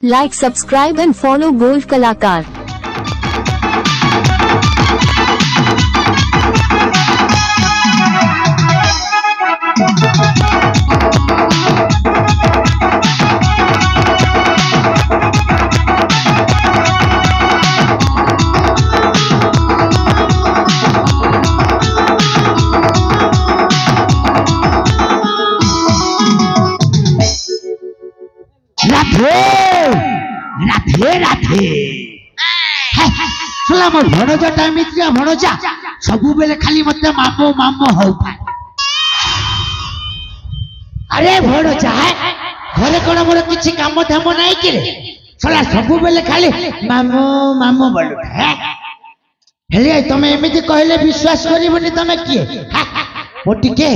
Like, subscribe and follow Gold Kalakar. मो भणजा time भणजा सब बेले खाली मत मामो मामो होता। अरे भणजा घरे कौन मोर किसी काम धाम नहीं कि सला सब बेले खाली मामो मामो बोलुटा हेले तमे एमिति कहले विश्वास करिबनी तमे किए मो टिके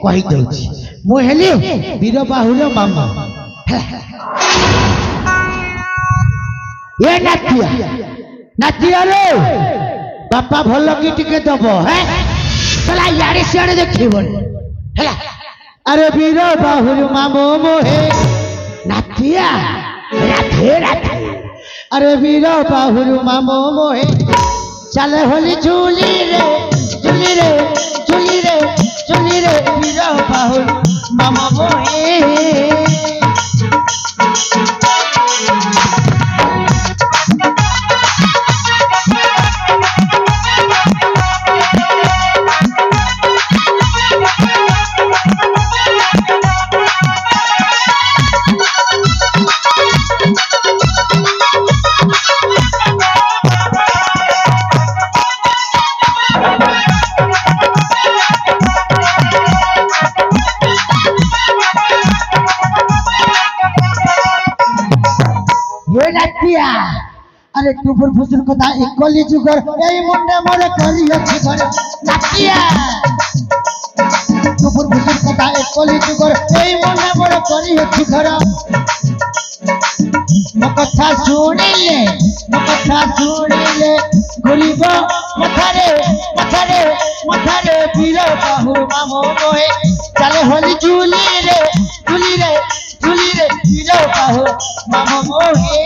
कहि दउछि मो हेले वीर बाहुर मामा ये नातिया नातिया रे बापा भल कि टिके दब है चला यारे सियारे देखिबनी हैला। अरे वीर बाहुर मामो मोहे नातिया राधे राधे। अरे वीर बाहुर मामो मोहे चले होली झूली रे झूली रे झूली रे झूली रे वीर बाहुर मामो मोहे। अरे टुपुर फुसुर कथा एकली जुगर एई मुंडे मोरे कली अछि घर नातिया टुपुर फुसुर कथा एकली जुगर एई मुंडे मोरे कली अछि घर मो कथा सुनिले गरीब मथारे मथारे मथारे वीर बाहु मामो मोहे चले होली झूली रे झूली रे झूली रे वीर बाहु मामो मोहे।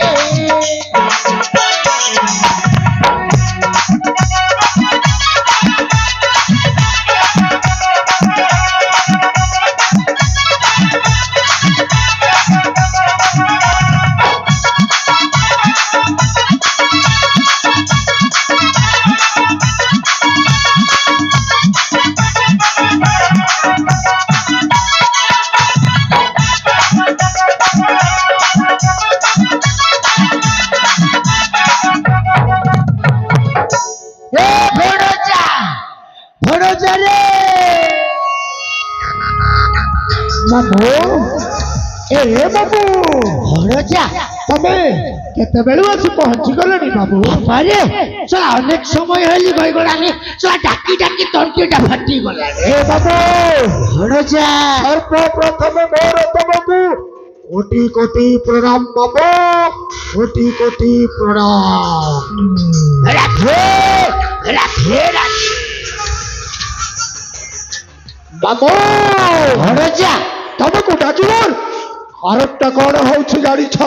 बाबू ए बाबू भणजा तमे केते बेलु आसी पहुंची गलनी बाबू। अरे चला अनेक समय हेली गई गलानी चला डाकी डाकी तंटीटा फाटी गला ए बाबू भणजा सर्वप्रथम मोर तमकु कोटि कोटि प्रणाम बाबू कोटि कोटि प्रणाम। राधे राधे बाबू भणजा तुमको डाकिबार कारणटा कौन होछि गाड़ी छ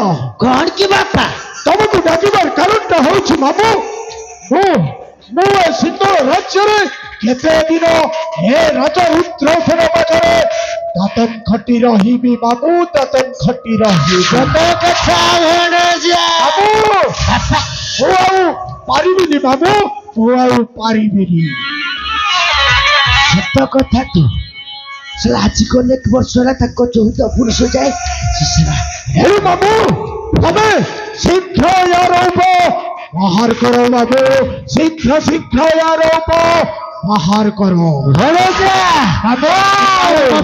कौन की बापा तुमको डाकिबार कारणटा होछि मामू मु सिंधु राज्य रे केते दिन हे राजा रुद्रसेन पाखरे दातन खटी रहिबी मामू दातन खटी रहि कत कथा भणजा मामू ओ पारिबिनी मामू ओ पारिबिनी सत कथा तू आज को एक वर्ष तक 14 पुरुष जाए मामू तमे शीघ्र यार बाहर करो बाबू शीघ्र शीघ्र यार बाहर करो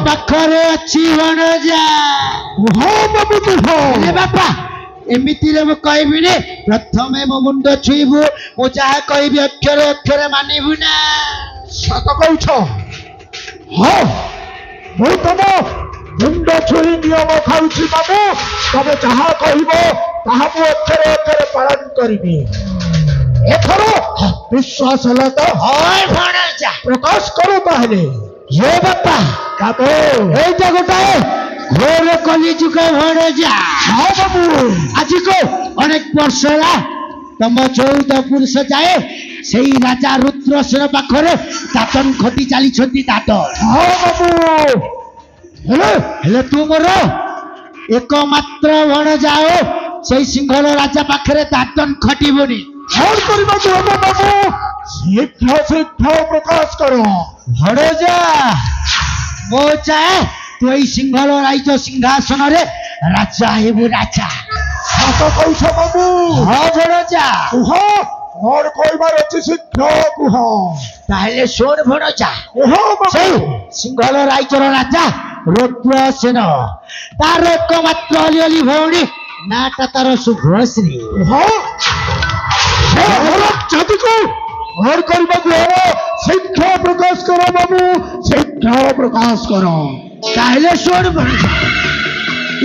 पाखरे अच्छी भणजा हाँ बाबू तुम बापा एमिति रे कहबी रे प्रथमे मो मुंड छुईबू मु जहा कहबी अक्षर अक्षर मानिबू ना सत कहछ हाँ मु तुम मुंड छुई नियम खाऊची बाबू तबे जहा कहबो ताहा मु अक्षर अक्षर पालन करिबी एथर विश्वास हला तो हाय भणजा प्रकाश करो ताहले ये बापा बाबू ए जगटाए ঘোর কলিযুগ ভণজা হ্যাঁ বাবু আজি কো অনেক বর্ষ ହେଲା ତମ 14 ପୁରୁଷ ଯାଏ ସେଇ ରାଜା ରୁଦ୍ରସେନ ପାଖରେ ଦାତନ ଖଟି ଚାଲିଛନ୍ତି ଦାତ হ্যাঁ বাবু ହେଲେ ହେଲେ ତୁ ମୋର একমাত্র ভণଜା ସେଇ ସିଂହଳ ରାଜା ପାଖରେ ଦାତନ ଖଟିବୁନି କଣ କରିବାକୁ ହବ ବାବୁ ଶୀଘ୍ର ଶୀଘ୍ର ପ୍ରକାଶ କର ଭଣଜା ମୋ ଚାହେଁ ତୁ ଏଇ ସିଂହଳ ରାଇଜ ସିଂହାସନରେ ରାଜା ହେବୁ ରାଜା ସତ କହୁଛ ବାବୁ ହଁ ଭଣଜା କୁହ କଣ କହିବାର ଅଛି ଶୀଘ୍ର କୁହ ତାହେଲେ ଶୁଣ ଭଣଜା କୁହ ବାବୁ ସେଇ ସିଂହଳ ରାଇଜର ରାଜା ରୁଦ୍ରସେନ ତାର ଏକମାତ୍ର ଅଲିଅଲି ଭଉଣୀ ନାଟା ତାର ଶୁଭଶ୍ରୀ କୁହ ସେ ଆମର ଜାତିକୁ କଣ କରିବାକୁ ହବ ଶୀଘ୍ର ପ୍ରକାଶ କର ବାବୁ ଶୀଘ୍ର ପ୍ରକାଶ କର ତାହେଲେ ଶୁଣ ଭଣଜା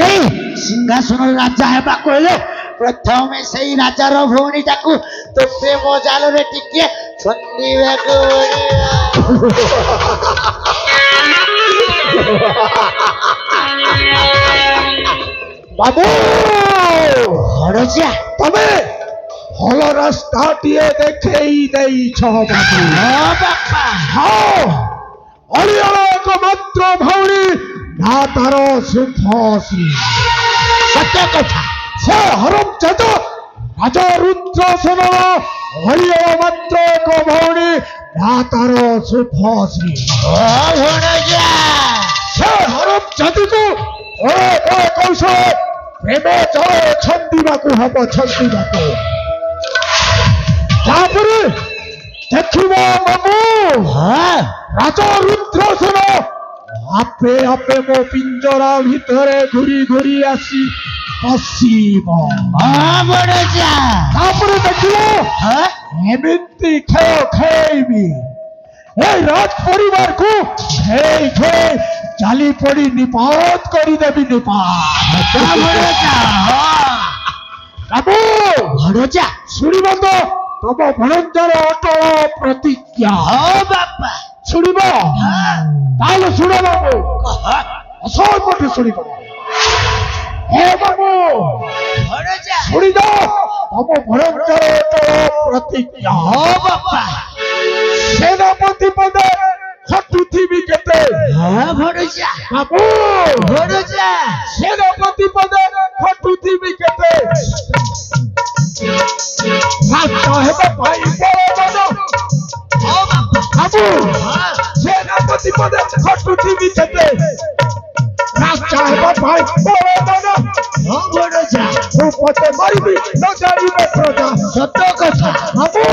ଏଇ ସିଂହାସନର ରାଜା ହେବାକୁ ହେଲେ ପ୍ରଥମେ ସେଇ ରାଜାର ଭଉଣୀଟାକୁ ତୋ ପ୍ରେମ ଜାଲରେ ଟିକେ ଛନ୍ଦିବାକୁ ବାବୁ ଭଣଜା ତମେ ଭଲ ରାସ୍ତାଟିଏ ଦେଖେଇ ଦେଇଛ ବାବୁ ହଁ ବାପା ହଁ ଅଳିଅଳ ଏକମାତ୍ର ଭଉଣୀ ନା ତାର ଶୁଭଶ୍ରୀ ସତ୍ୟ କଥା ସେ ହରମଚାଦ ରାଜା ରୁଦ୍ରସେନର ଅଳିଅଳ ମାତ୍ର ଏକ ଭଉଣୀ ନା ତାର ଶୁଭଶ୍ରୀ ହଁ ଭଣଜା ସେ ହରମଚାଦୀକୁ କୌଶଳ ପ୍ରେମ ଜଳ ଛନ୍ଦିବାକୁ ହବ ଛନ୍ଦିବାକୁ ତାପରେ ଦେଖିବ ବାବୁ ହଁ ରାଜା ରୁଦ୍ରସେନ ଆପେ ଆପେ ମୋ ପିଞ୍ଜରା ଭିତରେ ଘୁରି ଘୁରି ଆସି ପଶିବ ହଁ ଭଣଜା ତାପରେ ଦେଖିବ ହଁ ଏମିତି ଖେଳ ଖେଳିବି এই রাজ পরিবারକୁ খেই খেই ଚାଲି ପଡ଼ି ନିପାତ କରିଦେବି ନିପାତ ଭଣଜା ବାବୁ ଭଣଜା ଶୁଣିବ ତ ତମ ଭଣଜାର ଅଟଳ ପ୍ରତିଜ୍ଞା ହଁ ବାପା ଶୁଣିବ ତାହେଲେ ଶୁଣ ବାବୁ ଅସଳପଟେ ଶୁଣିବ ହେ ବାବୁ ଭଣଜା ଶୁଣିଦ ତମ ଭଣଜାର ଅଟଳ ପ୍ରତିଜ୍ଞା ହଁ ବାପା ସେନାପତି ପଦେ ଖଟୁଥିବି କେତେ ହଁ ଭଣଜା ବାବୁ ଭଣଜା ସେନାପତି ପଦେ ଖଟୁଥିବି କେତେ ରାଜ ହେବା ପାଇଁ ବଳବାନ ହଁ ବାପା ବାବୁ ହଁ ସେନାପତି ପଦେ ଖଟୁଥିବି କେତେ ରାଜ ହେବା ପାଇଁ ବଳବାନ ହଁ ଭଣଜା ମୁଁ ପଦେ ମାରିବି ନ ଜାଣିବେ ପ୍ରଜା ସତ କଥା ବାବୁ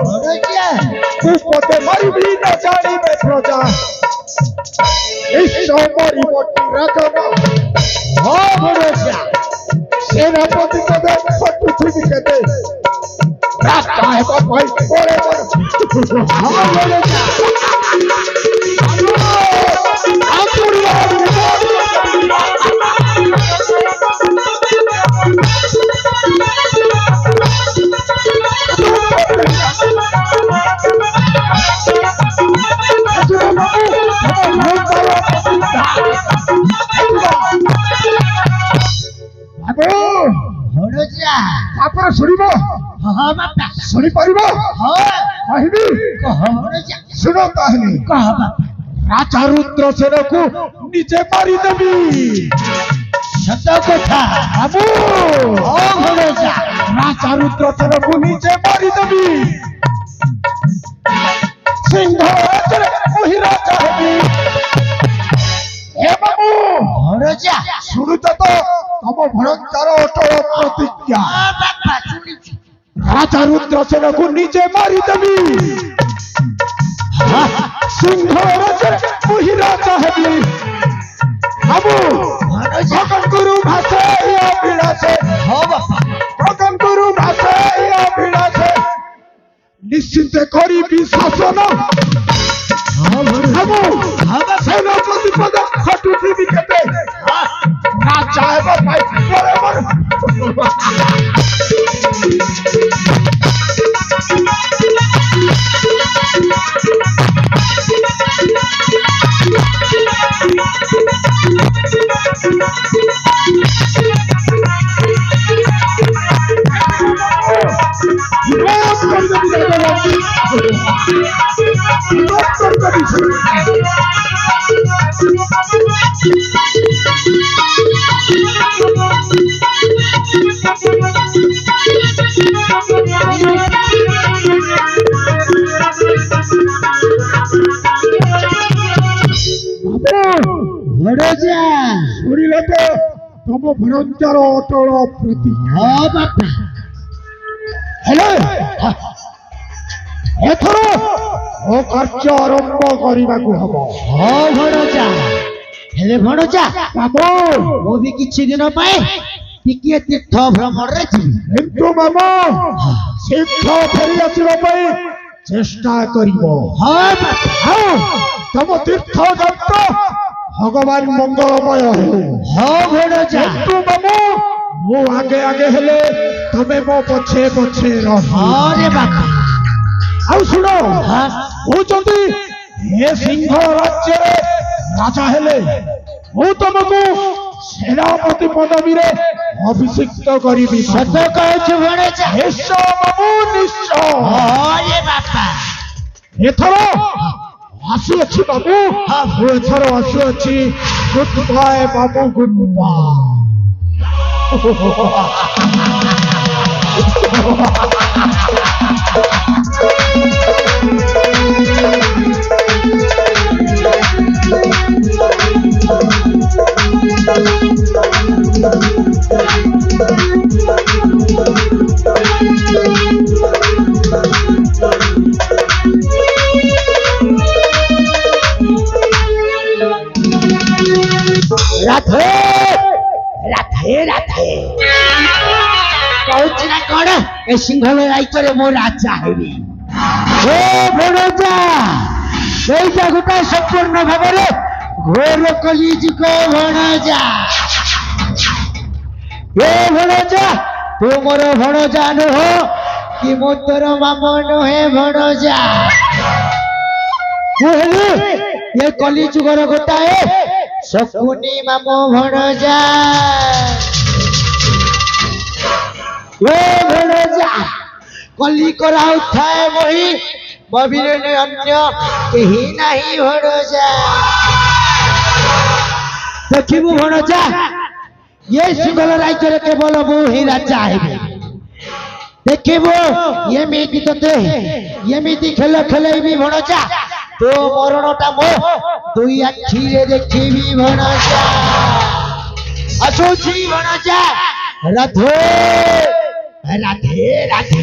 ଭଣଜା ମୁଁ ପଦେ ମାରିବି ନ ଜାଣିବେ ପ୍ରଜା ବିଶ୍ୱ ମରିବଟି ରାଜନ ହଁ ଭଣଜା ସେନାପତି ପଦେ ଖଟୁଥିବି କେତେ ରାଜା ହେବା ପାଇଁ ବଳବାନ ହଁ ଭଣଜା ଭଣଜା ଆପଣ ଶୁଣିବ ହଁ ବାପା ଶୁଣିପାରିବ ହଁ କହିବି କହ ଭଣଜା ଶୁଣ ତାହେଲେ କହ ବାପା ରାଜା ରୁଦ୍ରସେନକୁ ନିଜେ ମାରିଦେବି ସତ କଥା ବାବୁ ହଁ ଭଣଜା ରାଜା ରୁଦ୍ରସେନକୁ ନିଜେ ମାରିଦେବି ସିଂହ ରାଜ୍ୟରେ ମହିରାଜା ହେବି ହେ ବାବୁ ଭଣଜା ଶୁଣୁଛ ତ ତମ ଭଣଜାର ଅଟଳ ପ୍ରତିଜ୍ଞା ହଁ ବାପା ଶୁଣିଛି ରାଜା ରୁଦ୍ରସେନକୁ ନିଜେ ମାରିଦେବି ସିଂହ ରାଜ୍ୟରେ ମହିରାଜା ହେବି ବାବୁ ଭଣଜା ଭଗବାନଗୁରୁ ଭାଷେ ଅଭିଳାଷେ ହଁ ବାପା ଭଗବାନଗୁରୁ ଭାଷେ ଅଭିଳାଷେ ନିଶ୍ଚିନ୍ତ କରିବି ଶାସନ ହଁ ଭଣଜା ବାବୁ ହଁ ବାପା ସେନାପତି ପଦ ଖଟୁଥିବି କେତେ ରାଜା ହେବା ପାଇଁ ବଳବାନ ଶୁଣିଲେ ତ ତମ ଭଣଜାର ଅଟଳ ପ୍ରତି। ହଁ ବାପା ହେଲେ ଏଥର ମୋ କାର୍ଯ୍ୟ ଆରମ୍ଭ କରିବାକୁ ହବ। ହଁ ଭଣଜା। ହେଲେ ଭଣଜା ବାବୁ ମୁଁ ବି କିଛି ଦିନ ପାଇଁ ଟିକିଏ ତୀର୍ଥ ଭ୍ରମଣରେ ଯିବି। କିନ୍ତୁ ମାମା ଶୀଘ୍ର ଫେରି ଆସିବା ପାଇଁ ଚେଷ୍ଟା କରିବ। ହଁ ବାପା। ଆଉ ତମ ତୀର୍ଥ ଯାତ୍ରା ଭଗବାନ ମଙ୍ଗଳମୟ ହେଉ। ହଁ ଭଣଜା। କିନ୍ତୁ ମାମୁ ମୁଁ ଆଗେ ଆଗେ ହେଲେ ତମେ ମୋ ପଛେ ପଛେ ରହ। ହଁ ରେ ବାପା। ଆଉ ଶୁଣ କହୁଛନ୍ତି ଏ ସିଂହ ରାଜ୍ୟରେ ରାଜା ହେଲେ ମୁଁ ତମକୁ ସେନାପତି ପଦବୀରେ ଅଭିଷିକ୍ତ କରିବି। ସତ କହୁଛୁ ଭଣଜା? ନିଶ୍ଚୟ ବାବୁ ନିଶ୍ଚୟ। ହଁ ରେ ବାପା। ଏଥର ଆସୁଅଛି ବାବୁ। ମୁଁ ଏଥର ଆସୁଅଛି। ଗୁଡ୍ ବାଏ ବାବୁ, ଗୁଡ୍ ବାଏ। ରାଧେ ରାଧେ ରାଧେ। କହୁଛି ନା କଣ ଏ ସିଂହଳ ରାଜ୍ୟରେ ମୁଁ ରାଜା ହେବି। ଓ ଭଣଜା ସେଇଟା ଗୋଟେ ସମ୍ପୂର୍ଣ୍ଣ ଭାବରେ ଘୋର କଲିଯୁଗ ଭଣଜା। ଏ ଭଣଜା ତୁ ମୋର ଭଣଜା ନୁହଁ କି ମୁଁ ତୋର ମାମା ନୁହେଁ ଭଣଜା। ମୁଁ ହେଲି ଏ କଲିଯୁଗର ଗୋଟାଏ ଶକୁନି ମାମୁ ଭଣଜା। ଏ ଭଣଜା କଲି କରାଉଥାଏ ବହି ବବିରେ ଅନ୍ୟ କେହି ନାହିଁ ଭଣଜା। ଦେଖିବୁ ଭଣଜା ଏ ସିଂହଳ ରାଜ୍ୟରେ କେବଳ ମୁଁ ହିଁ ରାଜା ହେବି। ଦେଖିବୁ ଏମିତି ତତେ ଏମିତି ଖେଳ ଖେଳେଇବି ଭଣଜା ତୋ ମରଣଟା ମୋ ଦୁଇ ଆଖିରେ ଦେଖିବି ଭଣଜା। ଆସୁଛି ଭଣଜା। ରାଧେ ରାଧେ ରାଧେ।